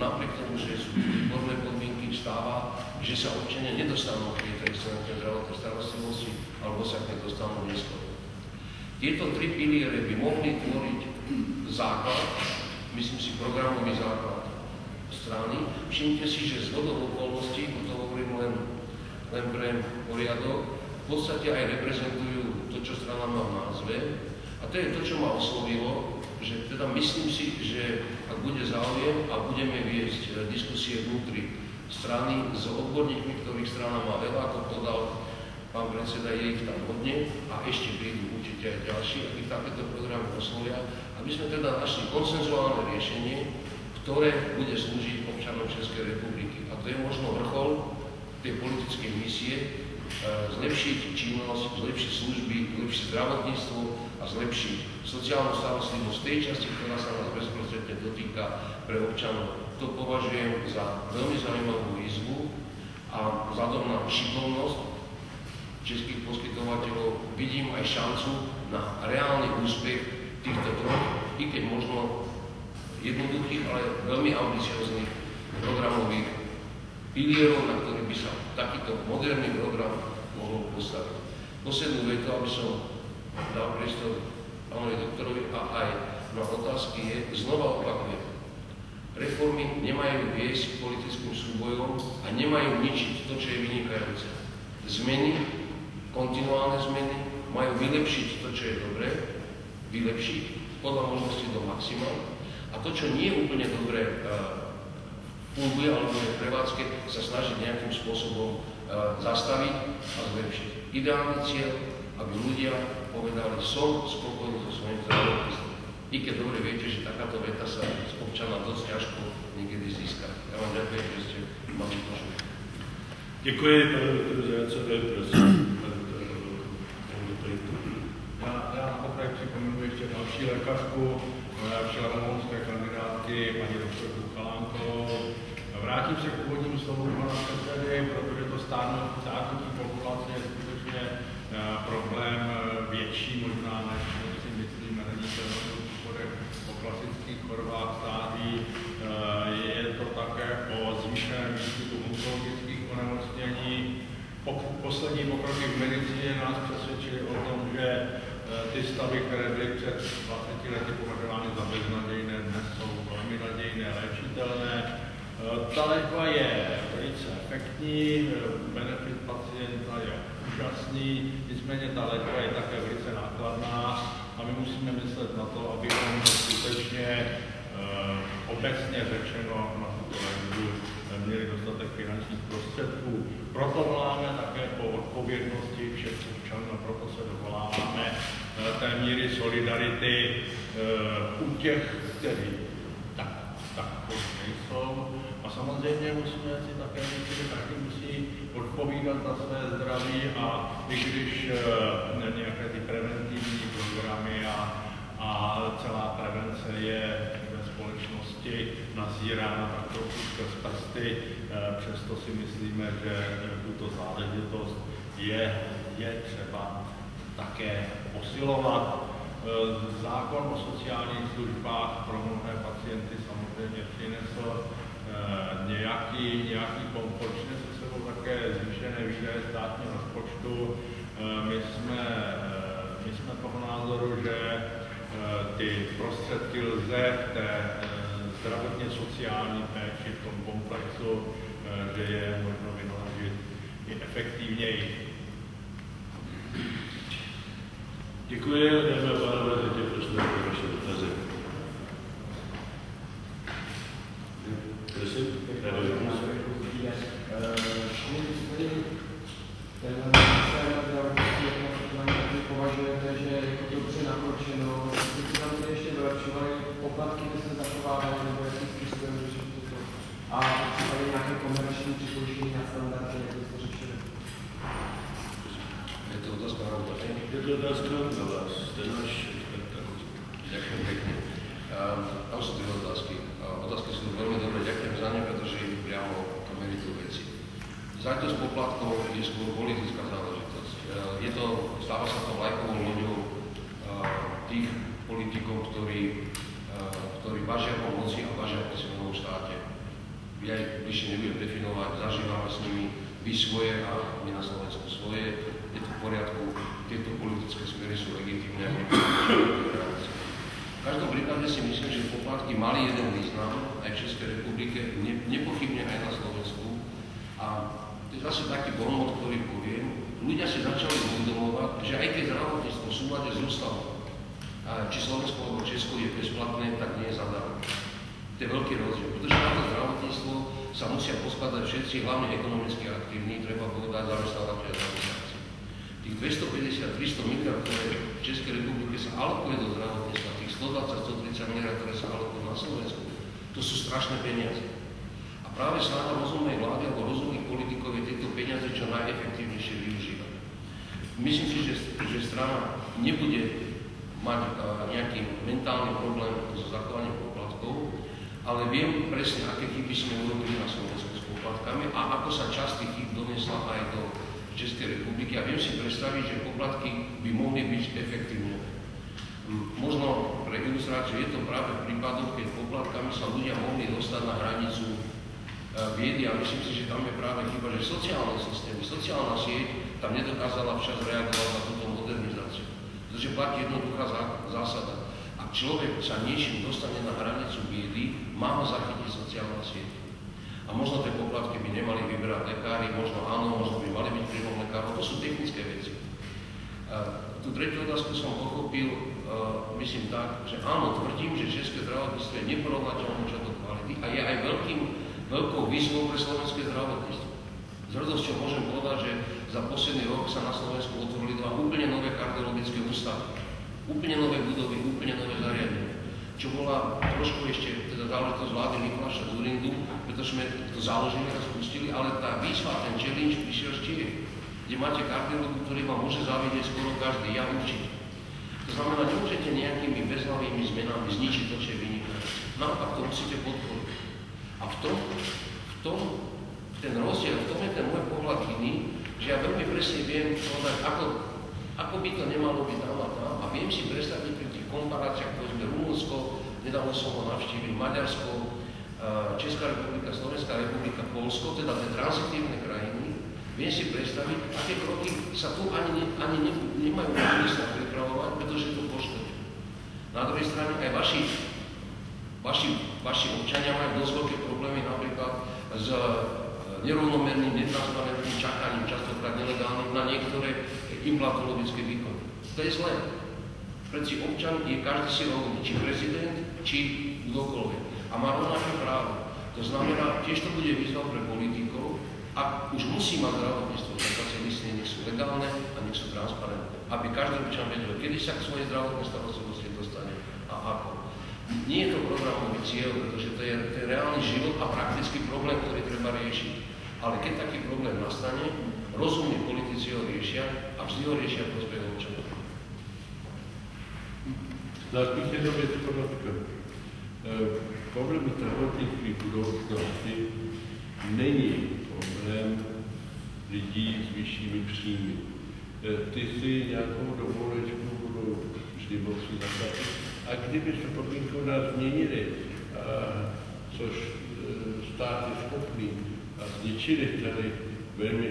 napriek tomu, že sú výborné podmienky, stáva, že sa občania nedostanú k tejto excelentnej zdravotnej starostlivosti alebo sa k nej dostanú neskôr. Tieto tri piliere by mohli tvoriť základ, myslím si programový základ strany. Všimte si, že z hodou okolností, to hovorím len pre poriadok, v podstate aj reprezentujú to, čo strana má v názve. A to je to, čo ma oslovilo, že teda myslím si, že ak bude záujem a budeme viesť diskusie vnútri strany s odborníkmi, ktorých strana má veľa, ako podal pán predseda, je ich tam hodne a ešte prídu určite aj ďalší, ak ich takéto programy oslovia, aby sme teda našli konsenzuálne riešenie, ktoré bude slúžiť občanom Českej republiky. A to je možno vrchol tej politickej misie, zlepšiť činnosť, zlepšiť služby, zlepšiť zdravotníctvo a zlepšiť sociálnu starostlivosť tej časti, ktorá sa nás bezprostredne dotýka pre občanov. To považujem za veľmi zaujímavú výzvu a vzhľadom na šikovnosť českých poskytovateľov vidím aj šancu na reálny úspech týchto troch, i keď možno jednoduchých, ale veľmi ambicióznych programových pilierov, na ktorých by sa takýto moderný program mohol postaviť. Poslednú vetu, aby som dal priestor pánovi doktorovi a aj na otázky je, znova opakujem, reformy nemajú viesť k politickým súbojom a nemajú ničiť to, čo je vynikajúce. Zmeny, kontinuálne zmeny, majú vylepšiť to, čo je dobré, vylepšiť podľa možnosti do maxima a to, čo nie je úplne dobre funguje alebo je v prevádzke, sa snažiť nejakým spôsobom zastaviť a zlepšiť. Ideálny cieľ, aby ľudia povedali, som spokojný so svojím zdravotníctvom. I keď dobre viete, že takáto veta sa z občana dosť ťažko niekedy získa. Ja vám ďakujem, že ste mali počuť. Děkuji, pane doktoru Zajacovi, prosím. Já naopak připomenu ještě další lékařku, členomolské kandidátky, paní doktorku Chalánkovou. Vrátím se k původnímu slovu pana předsedy, protože to stárnutí populace je skutečně problém větší možná, než si myslíme, není to o klasických chorobách stáří. Je to také o zvýšeném výskytu onkologických onemocnění. Poslední pokroky v medicíně nás přesvědčily o tom, že ty stavy, které byly před 20 lety považovány za beznadějné, dnes jsou velmi nadějné, léčitelné. Ta léčba je velice efektní, benefit pacienta je úžasný, nicméně ta léčba je také velice nákladná a my musíme myslet na to, abychom skutečně obecně řečeno na tuto léčbu měli dostatek finančních prostředků. Proto voláme také po odpovědnosti všech občanů a proto se dovoláváme té míry solidarity u těch, kteří tak nejsou. A samozřejmě musíme si také říct, že každý musí odpovídat za své zdraví a i když nějaké ty preventivní programy a celá prevence je ve společnosti nazírána tak trochu skrz prsty, přesto si myslíme, že tuto záležitost je třeba také posilovat. Zákon o sociálních službách pro mnohé pacienty samozřejmě přinesl nějaký komfort, přinese sebou také zvýšené výdaje státního rozpočtu. My jsme toho názoru, že ty prostředky lze v té zdravotně sociální péči v tom komplexu, že je možno vynaložit i efektivněji. Děkuji, dámy a pánové, teď je prostor pro vaše dotazy. Prosím, považujete, že je to dobře nakročeno, jestli tam to ještě vylepšovali, poplatky by se zachovávaly, nebo jakým způsobem řešit toto. A případně nějaké komerční připojení na standardy, jak to řešili. Je to otázka na vás. Je to otázka na vás, to je náš expert. Ďakujem pekne. Tam sú dve otázky. Otázky sú veľmi dobré, ďakujem za ne, pretože idú priamo do meritu veci. Záťaž poplatkov je skôr politická záležitosť. Stáva sa to vlajkovou loďou tých politikov, ktorí vážia po moci a vážia po svojom štáte. bližšie nebudem definovať, zažívame s nimi vy svoje a my na Slovensku svoje. Je to v poriadku, tieto politické smery sú legitímne a v každom prípade si myslím, že poplatky mali jeden význam aj v Českej republike, nepochybne aj na Slovensku. A to je zase taký bonmot, ktorý poviem. Ľudia si začali uvedomovať, že aj keď zdravotníctvo v súlade s ústavou, či Slovensko alebo Česko je bezplatné, tak nie je zadarmo. To je veľký rozdiel, pretože na to zdravotníctvo sa musia poskladať všetci, hlavne ekonomicky aktívni, treba povedať zamestnávateľe a zamestnanci. Tých 250-300 miliard, ktoré v Českej republike sa alokuje do zdravotníctva, tých 120-130 miliard, ktoré sa alokujú na Slovensku, to sú strašné peniaze. A práve snaha rozumnej vlády alebo rozumných politikov je tieto peniaze čo najefektívnejšie využívať. Myslím si, že strana nebude mať nejaký mentálny problém so zachovaním poplatkov, ale viem presne, aké chyby sme urobili na Slovensku s poplatkami a ako sa časť tých chýb doniesla aj do Českej republiky a viem si predstaviť, že poplatky by mohli byť efektívne. Možno pre ilustráciu je to práve v prípadoch, keď poplatkami sa ľudia mohli dostať na hranicu biedy a myslím si, že tam je práve chyba, že sociálne systémy, sociálna sieť tam nedokázala včas reagovať na túto modernizáciu. Pretože platí jednoduchá zásada. Ak človek sa niečím dostane na hranicu biedy, má ho zachytiť sociálna sieť. A možno tie poplatky by nemali vyberať lekári, možno áno, možno by mali byť príjmom lekárov, to sú technické veci. Tú tretiu otázku som pochopil, myslím tak, že áno, tvrdím, že české zdravotníctvo je neporovnateľné čo do kvality a je aj veľkou výzvou pre slovenské zdravotníctvo. S hrdosťou môžem povedať, že za posledný rok sa na Slovensku otvorili dva úplne nové kardiologické ústavy. Úplne nové budovy, úplne nové zariadenie. Čo bola trošku ešte teda záležitosť vlády Mikuláša Dzurindu, pretože sme to založili a spustili, ale tá výzva, ten challenge prišiel z Čiech, kde máte kardiologu, ktorý vám môže závidieť skoro každý, ja určite. To znamená, nemôžete nejakými bezhlavými zmenami zničiť to, čo je vynikajúce. Naopak to musíte podporiť. A v tom ten rozdiel, v tom je ten môj pohľad iný, že ja veľmi presne viem povedať, ako by to nemalo byť tam a tam. A viem si predstaviť pri tých komparáciách, povedzme Rumunsko, nedávno som ho navštívil, Maďarsko, Česká republika, Slovenská republika, Poľsko, teda tie tranzitívne krajiny, viem si predstaviť, aké kroky sa tu ani nemajú možnosť sa pripravovať, pretože to poškodí. Na druhej strane aj vaši občania majú dosť veľké problémy napríklad s nerovnomerným, netransparentným čakaním, častokrát nelegálnym na niektoré implantologické výkony. To je zlé. Preci občan je každý si rovný, či prezident, či kdokoľvek. A má rovnaké právo. To znamená, tiež to bude výzva pre politikov, ak už musí mať zdravotníctvo, tak sa listiny nech sú legálne a nech sú transparentné. Aby každý občan vedel, kedy sa k svojej zdravotnej starostlivosti dostane a ako. Nie je to programový cieľ, pretože to je reálny život a praktický problém, ktorý treba riešiť. Ale keď taký problém nastane, rozumní politici ho riešia a vždy ho riešia prospech občanov. Dal bych jednu věc podotknout. Problém zdravotnictví budoucnosti není problém lidí s vyššími příjmy. Ty si nějakou dovolečku budou vždy moci zaplatit. A kdyby se podmínkovná změnili, což stát je schopný, a zničili tady velmi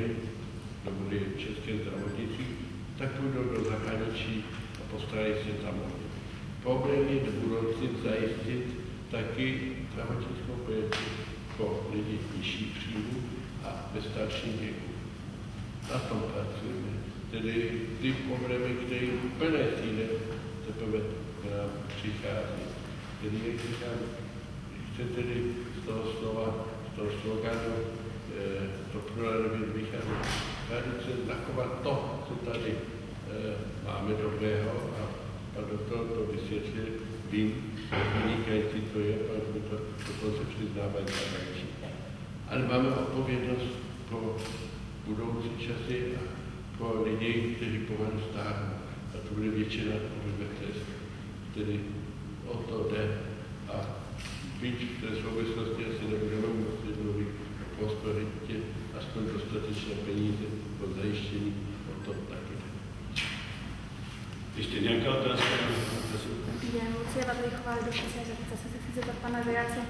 dobré české zdravotnictví, tak půjdou do zahraničí a postarají se tam. Problém je do budoucna zajistit taky zdravotnickou péči pro lidi nižší příjmu a ve starším věku. Na tom pracujeme. Tedy ty problémy, které plné síle teprve k nám přichází. Tedy jak říkám, chcete-li z toho slova, z toho sloganu TOP 09 vychází, tradice zachovat to, co tady máme dobrého a do toho to vysvětlil, vím, vynikající to je, protože to dokonce přiznávají zahraničí. Ale máme odpovědnost pro budoucí časy a pro lidi, kteří pomalu stárnou. A to bude většina obyvatelstva. Tedy o to jde. A byť v té souvislosti asi nebudeme moci mluvit o prosperitě, aspoň dostatečné peníze pro zajištění, o to taky jde. Ještě nějaká otázka? Dobrý den, Lucie Vadlichová, zase se chci zeptat pana Zajace.